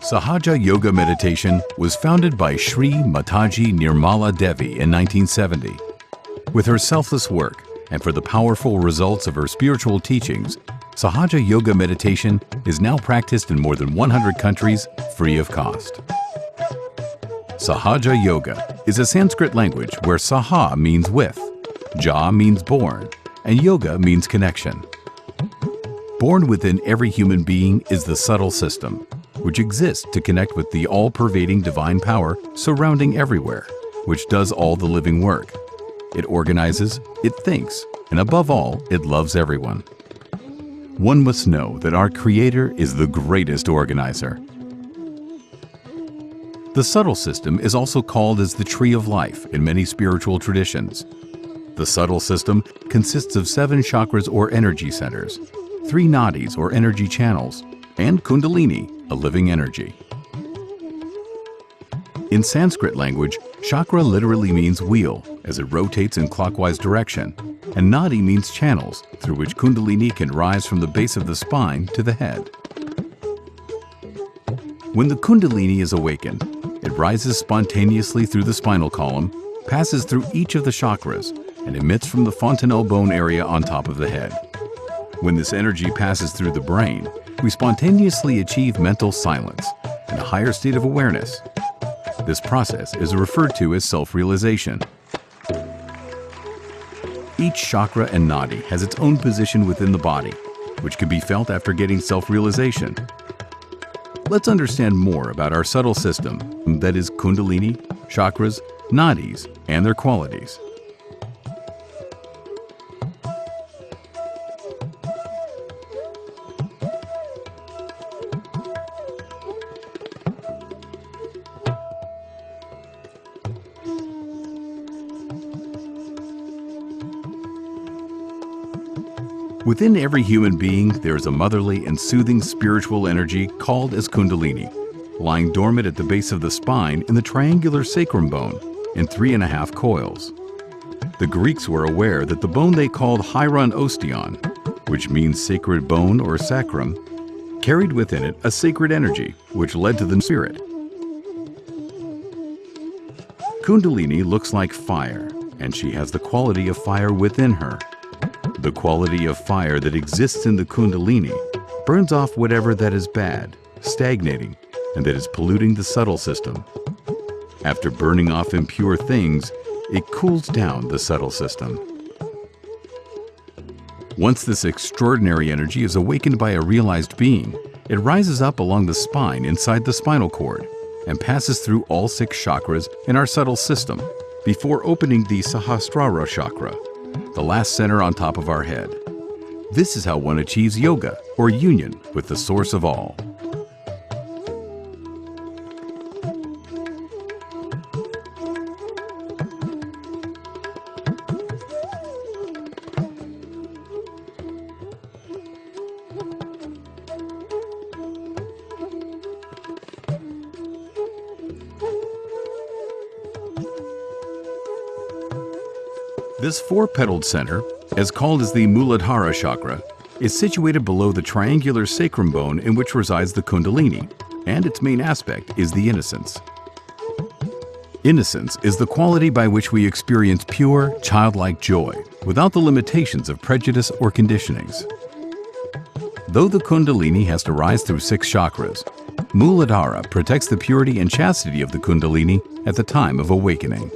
Sahajayoga meditation was founded by Shrimatajinirmaladevi in 1970. With her selfless work and for the powerful results of her spiritual teachings, Sahajayoga meditation is now practiced in more than 100 countries free of cost. Sahajayoga is a Sanskrit language where Saha means with, Ja means born, and Yoga means connection. Born within every human being is the subtle system, which exists to connect with the all-pervading divine power surrounding everywhere, which does all the living work. It organizes, it thinks, and above all, it loves everyone. One must know that our Creator is the greatest organizer. The subtle system is also called as the tree of life in many spiritual traditions. The subtle system consists of 7 chakras or energy centers, 3 nadis or energy channels, and Kundalini, a living energy. In Sanskrit language, chakra literally means wheel, as it rotates in clockwise direction, and nadi means channels through which Kundalini can rise from the base of the spine to the head. When the Kundalini is awakened, it rises spontaneously through the spinal column, passes through each of the chakras, and emits from the fontanelle bone area on top of the head. When this energy passes through the brain, we spontaneously achieve mental silence and a higher state of awareness. This process is referred to as self-realization. Each chakra and nadi has its own position within the body, which can be felt after getting self-realization. Let's understand more about our subtle system, that is Kundalini, chakras, nadis, and their qualities. Within every human being, there is a motherly and soothing spiritual energy called as Kundalini, lying dormant at the base of the spine in the triangular sacrum bone in 3.5 coils. The Greeks were aware that the bone they called hieron osteon, which means sacred bone or sacrum, carried within it a sacred energy which led to the spirit. Kundalini looks like fire, and she has the quality of fire within her. The quality of fire that exists in the Kundalini burns off whatever that is bad, stagnating, and that is polluting the subtle system. After burning off impure things, it cools down the subtle system. Once this extraordinary energy is awakened by a realized being, it rises up along the spine inside the spinal cord and passes through all 6 chakras in our subtle system before opening the Sahasrara chakra, the last center on top of our head. This is how one achieves yoga, or union, with the source of all. This 4-petaled center, as called as the Mooladhara chakra, is situated below the triangular sacrum bone in which resides the Kundalini, and its main aspect is the innocence. Innocence is the quality by which we experience pure, childlike joy, without the limitations of prejudice or conditionings. Though the Kundalini has to rise through 6 chakras, Mooladhara protects the purity and chastity of the Kundalini at the time of awakening.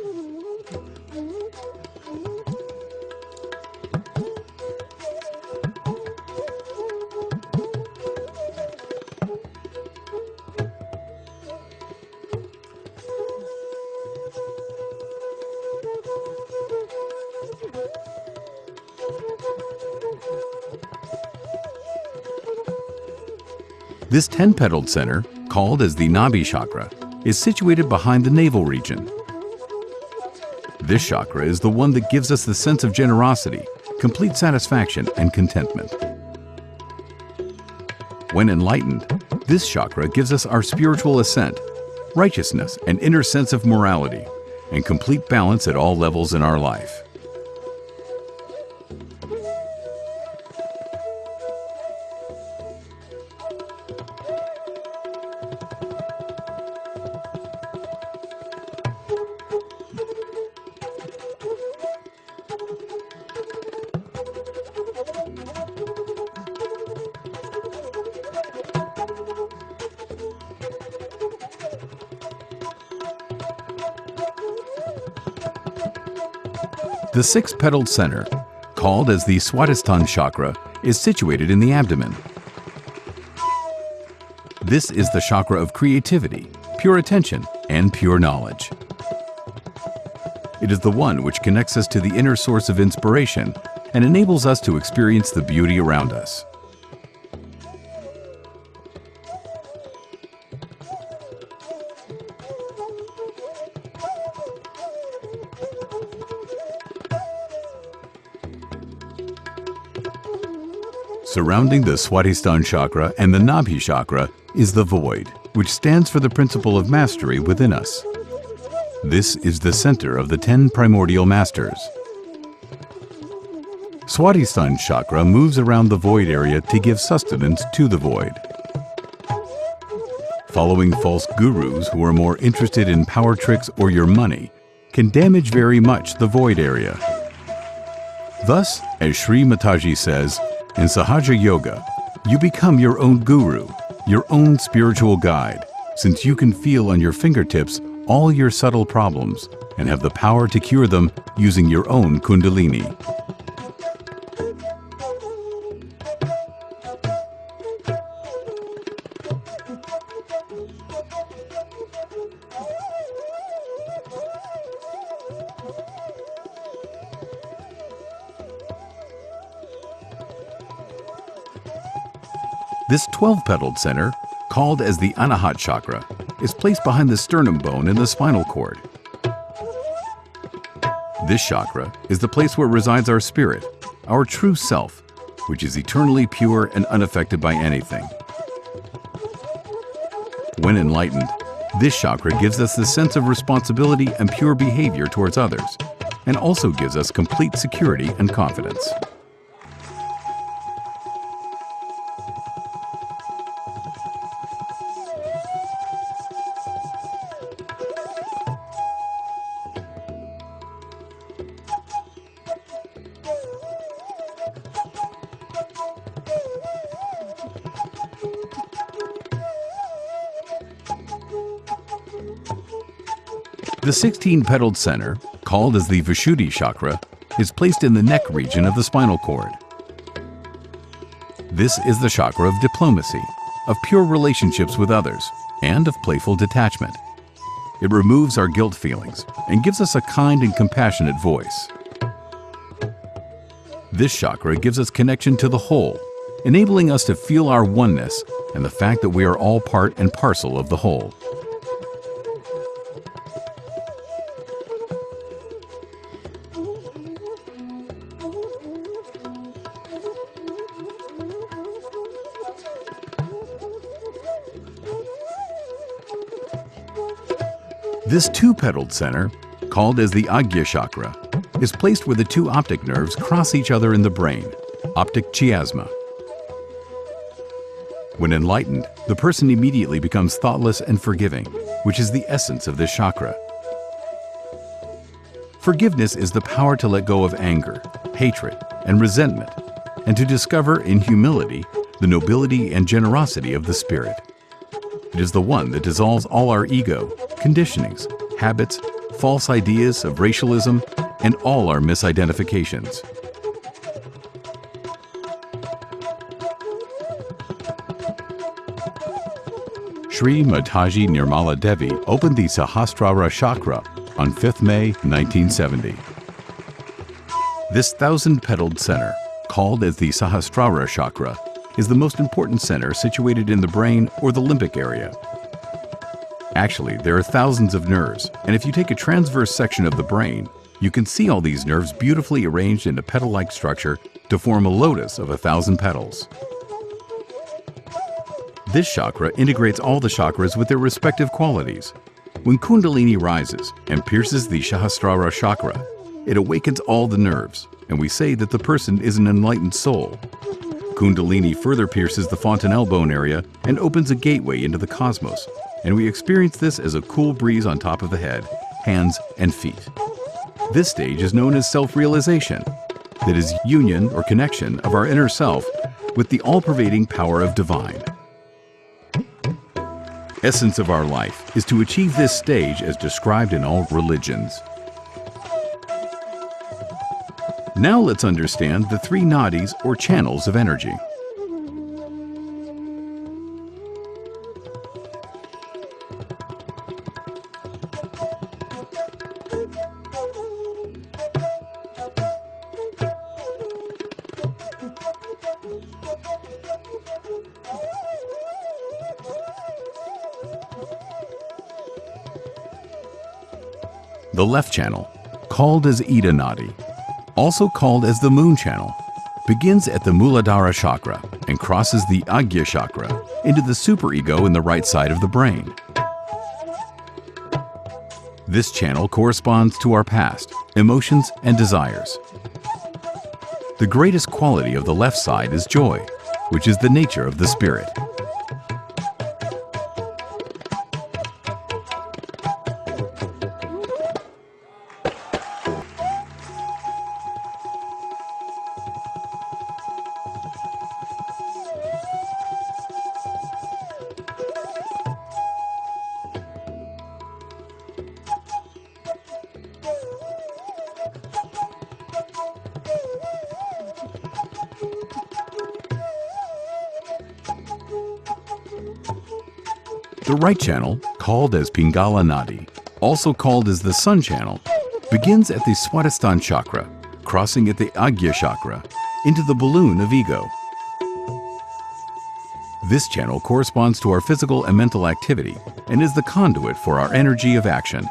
This 10-petaled center, called as the Nabhi chakra, is situated behind the navel region. This chakra is the one that gives us the sense of generosity, complete satisfaction, and contentment. When enlightened, this chakra gives us our spiritual ascent, righteousness, and inner sense of morality, and complete balance at all levels in our life. The six-petaled center, called as the Swadisthana chakra, is situated in the abdomen. This is the chakra of creativity, pure attention, and pure knowledge. It is the one which connects us to the inner source of inspiration and enables us to experience the beauty around us. Surrounding the Swadhisthana chakra and the Nabhi chakra is the void, which stands for the principle of mastery within us. This is the center of the 10 primordial masters. Swadhisthana chakra moves around the void area to give sustenance to the void. Following false gurus who are more interested in power tricks or your money can damage very much the void area. Thus, as Shrimatajinirmaladevi says, in Sahajayoga, you become your own guru, your own spiritual guide, since you can feel on your fingertips all your subtle problems and have the power to cure them using your own Kundalini. This 12-petaled center, called as the Anahat chakra, is placed behind the sternum bone in the spinal cord. This chakra is the place where resides our spirit, our true self, which is eternally pure and unaffected by anything. When enlightened, this chakra gives us the sense of responsibility and pure behavior towards others, and also gives us complete security and confidence. The 16-petaled center, called as the Vishuddhi chakra, is placed in the neck region of the spinal cord. This is the chakra of diplomacy, of pure relationships with others, and of playful detachment. It removes our guilt feelings and gives us a kind and compassionate voice. This chakra gives us connection to the whole, enabling us to feel our oneness and the fact that we are all part and parcel of the whole. This two-petaled center, called as the Agya chakra, is placed where the two optic nerves cross each other in the brain, optic chiasma. When enlightened, the person immediately becomes thoughtless and forgiving, which is the essence of this chakra. Forgiveness is the power to let go of anger, hatred, and resentment, and to discover in humility the nobility and generosity of the spirit. It is the one that dissolves all our ego, conditionings, habits, false ideas of racialism, and all our misidentifications. Shrimatajinirmaladevi opened the Sahasrara chakra on 5th May 1970. This 1,000-petaled center, called as the Sahasrara chakra, is the most important center situated in the brain or the limbic area. Actually, there are thousands of nerves, and if you take a transverse section of the brain, you can see all these nerves beautifully arranged in a petal-like structure to form a lotus of 1,000 petals. This chakra integrates all the chakras with their respective qualities. When Kundalini rises and pierces the Sahasrara chakra, it awakens all the nerves, and we say that the person is an enlightened soul. Kundalini further pierces the fontanelle bone area and opens a gateway into the cosmos, and we experience this as a cool breeze on top of the head, hands, and feet. This stage is known as self-realization, that is union or connection of our inner self with the all-pervading power of divine. Essence of our life is to achieve this stage as described in all religions. Now let's understand the 3 nadis or channels of energy. The left channel, called as Ida Nadi, also called as the moon channel, begins at the Mooladhara chakra and crosses the Agya chakra into the superego in the right side of the brain. This channel corresponds to our past, emotions, and desires. The greatest quality of the left side is joy, which is the nature of the spirit. The right channel, called as Pingala Nadi, also called as the sun channel, begins at the Swadisthana chakra, crossing at the Agya chakra into the balloon of ego. This channel corresponds to our physical and mental activity and is the conduit for our energy of action.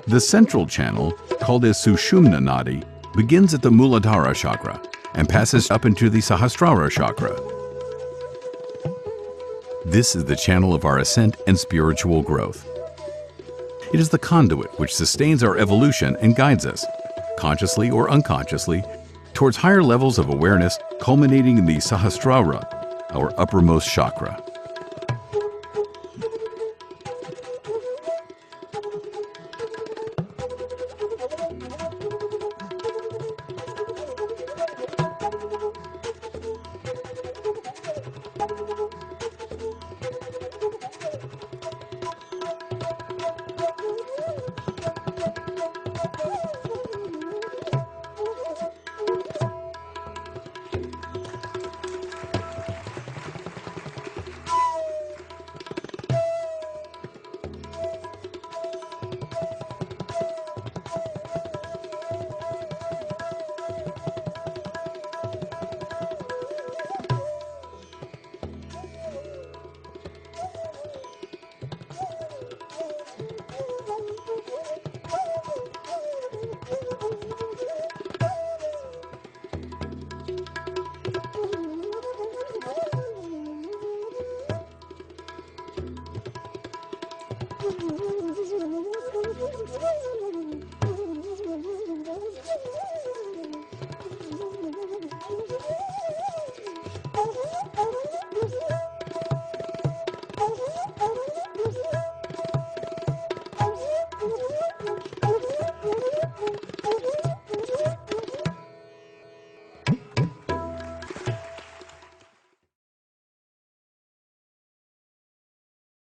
The central channel, called as Sushumna Nadi, begins at the Mooladhara chakra and passes up into the Sahasrara chakra. This is the channel of our ascent and spiritual growth. It is the conduit which sustains our evolution and guides us, consciously or unconsciously, towards higher levels of awareness, culminating in the Sahasrara, our uppermost chakra.